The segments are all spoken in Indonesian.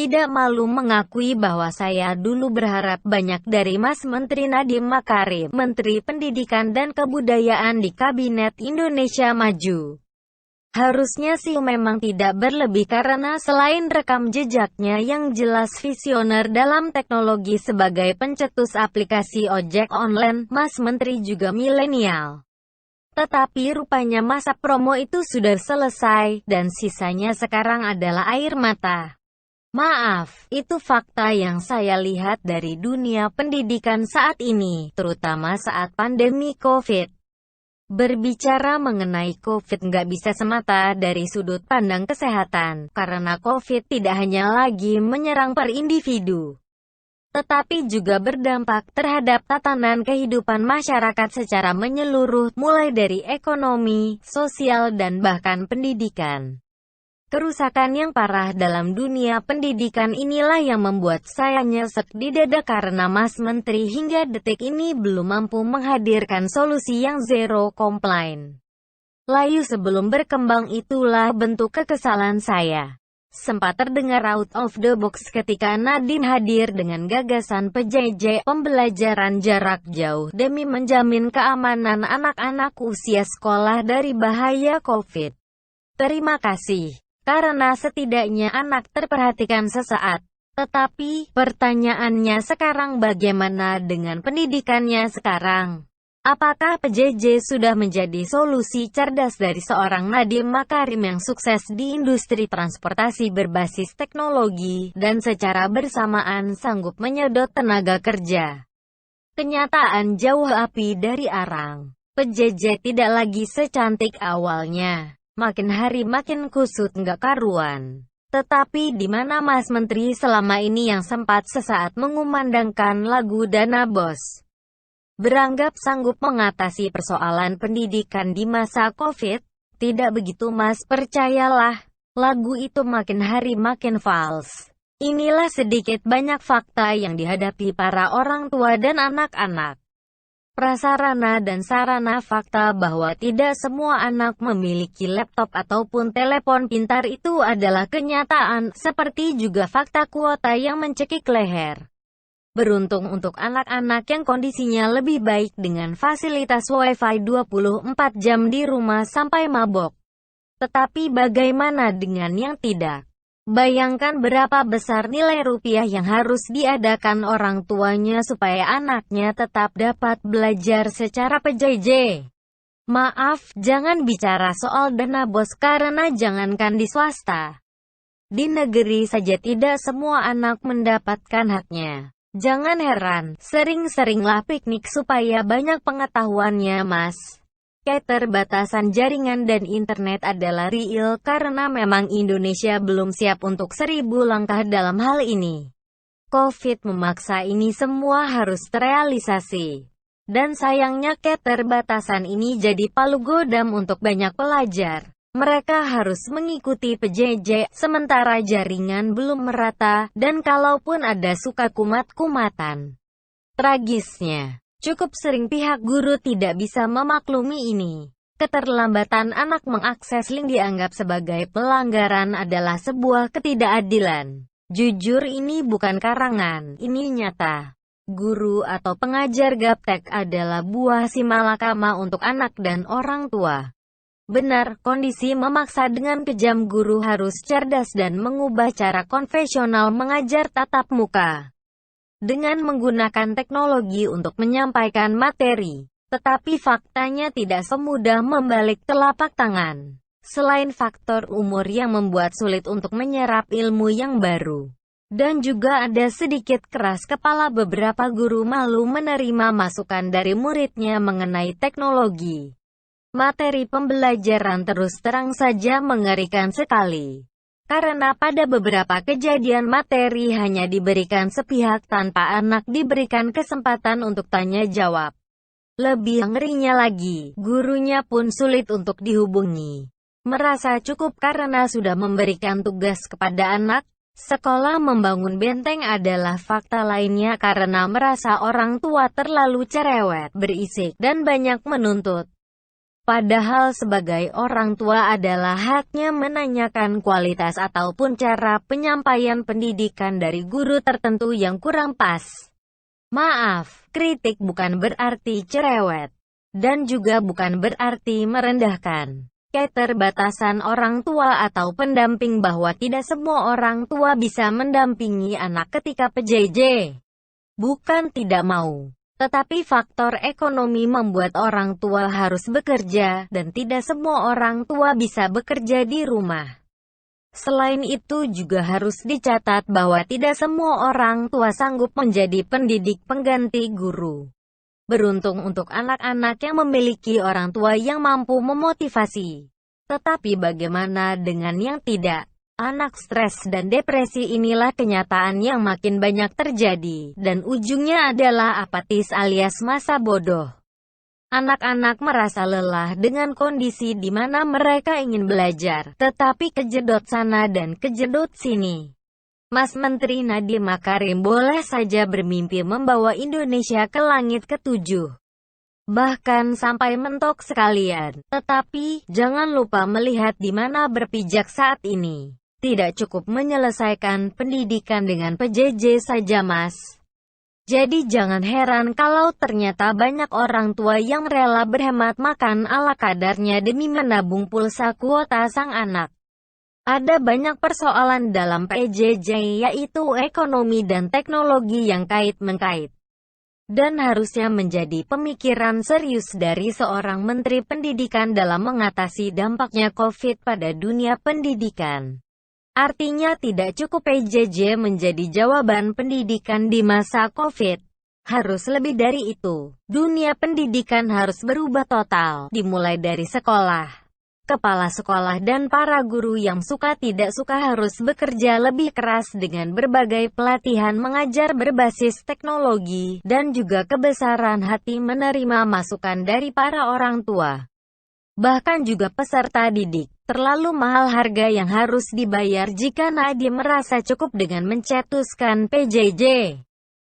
tidak malu mengakui bahwa saya dulu berharap banyak dari Mas Menteri Nadiem Makarim, Menteri Pendidikan dan Kebudayaan di Kabinet Indonesia Maju. Harusnya sih memang tidak berlebih karena selain rekam jejaknya yang jelas visioner dalam teknologi sebagai pencetus aplikasi ojek online, Mas Menteri juga milenial. Tetapi rupanya masa promo itu sudah selesai, dan sisanya sekarang adalah air mata. Maaf, itu fakta yang saya lihat dari dunia pendidikan saat ini, terutama saat pandemi COVID. Berbicara mengenai COVID nggak bisa semata dari sudut pandang kesehatan, karena COVID tidak hanya lagi menyerang per individu, tetapi juga berdampak terhadap tatanan kehidupan masyarakat secara menyeluruh, mulai dari ekonomi, sosial dan bahkan pendidikan. Kerusakan yang parah dalam dunia pendidikan inilah yang membuat saya nyesek di dada karena Mas Menteri hingga detik ini belum mampu menghadirkan solusi yang zero complaint. Layu sebelum berkembang, itulah bentuk kekesalan saya. Sempat terdengar out of the box ketika Nadiem hadir dengan gagasan PJJ, pembelajaran jarak jauh, demi menjamin keamanan anak-anak usia sekolah dari bahaya COVID. Terima kasih. Karena setidaknya anak terperhatikan sesaat. Tetapi, pertanyaannya sekarang bagaimana dengan pendidikannya sekarang? Apakah PJJ sudah menjadi solusi cerdas dari seorang Nadiem Makarim yang sukses di industri transportasi berbasis teknologi, dan secara bersamaan sanggup menyedot tenaga kerja? Kenyataan jauh api dari arang. PJJ tidak lagi secantik awalnya. Makin hari makin kusut nggak karuan. Tetapi di mana Mas Menteri selama ini yang sempat sesaat mengumandangkan lagu Dana Bos? Beranggap sanggup mengatasi persoalan pendidikan di masa COVID? Tidak begitu Mas, percayalah. Lagu itu makin hari makin fals. Inilah sedikit banyak fakta yang dihadapi para orang tua dan anak-anak. Prasarana dan sarana fakta bahwa tidak semua anak memiliki laptop ataupun telepon pintar itu adalah kenyataan, seperti juga fakta kuota yang mencekik leher. Beruntung untuk anak-anak yang kondisinya lebih baik dengan fasilitas Wi-Fi 24 jam di rumah sampai mabok. Tetapi bagaimana dengan yang tidak? Bayangkan berapa besar nilai rupiah yang harus diadakan orang tuanya supaya anaknya tetap dapat belajar secara PJJ. Maaf, jangan bicara soal dana bos karena jangankan di swasta. Di negeri saja tidak semua anak mendapatkan haknya. Jangan heran, sering-seringlah piknik supaya banyak pengetahuannya Mas. Keterbatasan jaringan dan internet adalah real karena memang Indonesia belum siap untuk 1000 langkah dalam hal ini. COVID memaksa ini semua harus terrealisasi. Dan sayangnya keterbatasan ini jadi palu godam untuk banyak pelajar. Mereka harus mengikuti PJJ, sementara jaringan belum merata, dan kalaupun ada suka kumat-kumatan. Tragisnya, cukup sering pihak guru tidak bisa memaklumi ini. Keterlambatan anak mengakses link dianggap sebagai pelanggaran adalah sebuah ketidakadilan. Jujur ini bukan karangan, ini nyata. Guru atau pengajar gaptek adalah buah si malakama untuk anak dan orang tua. Benar, kondisi memaksa dengan kejam. Guru harus cerdas dan mengubah cara konvensional mengajar tatap muka dengan menggunakan teknologi untuk menyampaikan materi. Tetapi faktanya tidak semudah membalik telapak tangan. Selain faktor umur yang membuat sulit untuk menyerap ilmu yang baru, dan juga ada sedikit keras kepala, beberapa guru malu menerima masukan dari muridnya mengenai teknologi. Materi pembelajaran terus terang saja mengerikan sekali. Karena pada beberapa kejadian materi hanya diberikan sepihak tanpa anak diberikan kesempatan untuk tanya jawab. Lebih ngerinya lagi, gurunya pun sulit untuk dihubungi. Merasa cukup karena sudah memberikan tugas kepada anak. Sekolah membangun benteng adalah fakta lainnya karena merasa orang tua terlalu cerewet, berisik, dan banyak menuntut. Padahal sebagai orang tua adalah haknya menanyakan kualitas ataupun cara penyampaian pendidikan dari guru tertentu yang kurang pas. Maaf, kritik bukan berarti cerewet. Dan juga bukan berarti merendahkan keterbatasan orang tua atau pendamping, bahwa tidak semua orang tua bisa mendampingi anak ketika PJJ. Bukan tidak mau. Tetapi faktor ekonomi membuat orang tua harus bekerja, dan tidak semua orang tua bisa bekerja di rumah. Selain itu juga harus dicatat bahwa tidak semua orang tua sanggup menjadi pendidik pengganti guru. Beruntung untuk anak-anak yang memiliki orang tua yang mampu memotivasi. Tetapi bagaimana dengan yang tidak? Anak stres dan depresi inilah kenyataan yang makin banyak terjadi, dan ujungnya adalah apatis alias masa bodoh. Anak-anak merasa lelah dengan kondisi di mana mereka ingin belajar, tetapi kejedot sana dan kejedot sini. Mas Menteri Nadiem Makarim boleh saja bermimpi membawa Indonesia ke langit ketujuh. Bahkan sampai mentok sekalian. Tetapi, jangan lupa melihat di mana berpijak saat ini. Tidak cukup menyelesaikan pendidikan dengan PJJ saja, Mas. Jadi jangan heran kalau ternyata banyak orang tua yang rela berhemat makan ala kadarnya demi menabung pulsa kuota sang anak. Ada banyak persoalan dalam PJJ, yaitu ekonomi dan teknologi yang kait-mengkait. Dan harusnya menjadi pemikiran serius dari seorang Menteri Pendidikan dalam mengatasi dampaknya COVID pada dunia pendidikan. Artinya tidak cukup PJJ menjadi jawaban pendidikan di masa COVID. Harus lebih dari itu. Dunia pendidikan harus berubah total, dimulai dari sekolah. Kepala sekolah dan para guru yang suka tidak suka harus bekerja lebih keras dengan berbagai pelatihan mengajar berbasis teknologi, dan juga kebesaran hati menerima masukan dari para orang tua. Bahkan juga peserta didik. Terlalu mahal harga yang harus dibayar jika Nadiem merasa cukup dengan mencetuskan PJJ.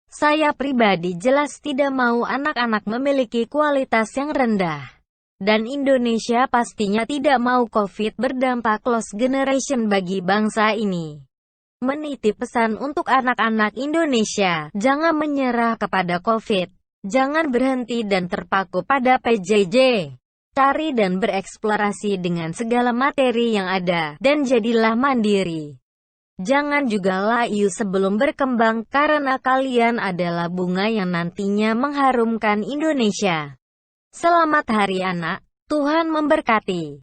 Saya pribadi jelas tidak mau anak-anak memiliki kualitas yang rendah. Dan Indonesia pastinya tidak mau COVID berdampak lost generation bagi bangsa ini. Menitip pesan untuk anak-anak Indonesia, jangan menyerah kepada COVID. Jangan berhenti dan terpaku pada PJJ. Cari dan bereksplorasi dengan segala materi yang ada, dan jadilah mandiri. Jangan juga layu sebelum berkembang, karena kalian adalah bunga yang nantinya mengharumkan Indonesia. Selamat Hari Anak, Tuhan memberkati.